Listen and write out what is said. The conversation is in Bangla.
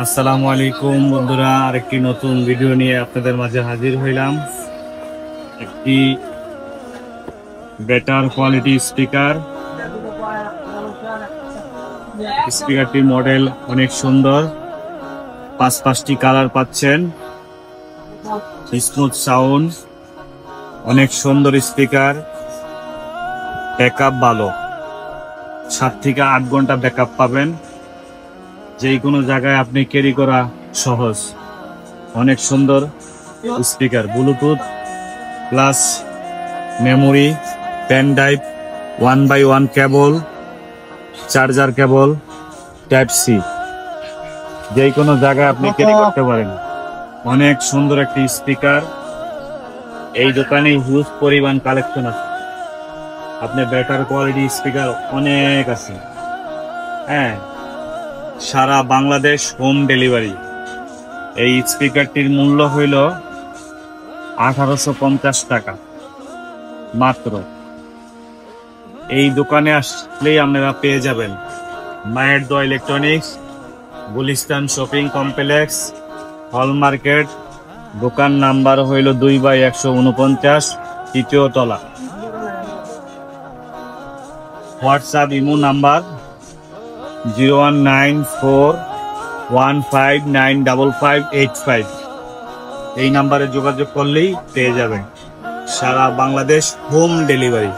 আসসালামু আলাইকুম বন্ধুরা, আরেকটি নতুন ভিডিও নিয়ে আপনাদের মাঝে হাজির হইলাম। একটি বেটার কোয়ালিটি স্পিকারটির মডেল অনেক সুন্দর, পাঁচটি কালার পাচ্ছেন, স্মুথ সাউন্ড, অনেক সুন্দর স্পিকার, ব্যাকআপ ভালো, 7 থেকে 8 ঘন্টা ব্যাকআপ পাবেন। যে কোনো জায়গায় আপনি ক্যারি করা সহজ। অনেক সুন্দর speaker, Bluetooth plus memory, pen drive, 1x1 cable, charger cable, type C, যে কোনো জায়গায় আপনি ক্যারি করতে পারেন। অনেক সুন্দর একটি স্পিকার। এই দোকানে হিউজ পরিমাণ কালেকশন আছে। আপনি বেটার কোয়ালিটি স্পিকার অনেক আছে। হ্যাঁ, সারা বাংলাদেশ হোম ডেলিভারি। এই স্পিকারটির মূল্য হইল 1850 টাকা মাত্র। এই দোকানে আসলেই আপনারা পেয়ে যাবেন মায়ের দোয়া ইলেকট্রনিক্স, গুলিস্তান শপিং কমপ্লেক্স, হল মার্কেট। দোকান নাম্বার হইল 2/149, 3য় তলা। WhatsApp imo number 01941595585। এই নাম্বারে যোগাযোগ করলেই পেয়ে যাবেন। সারা বাংলাদেশ হোম ডেলিভারি।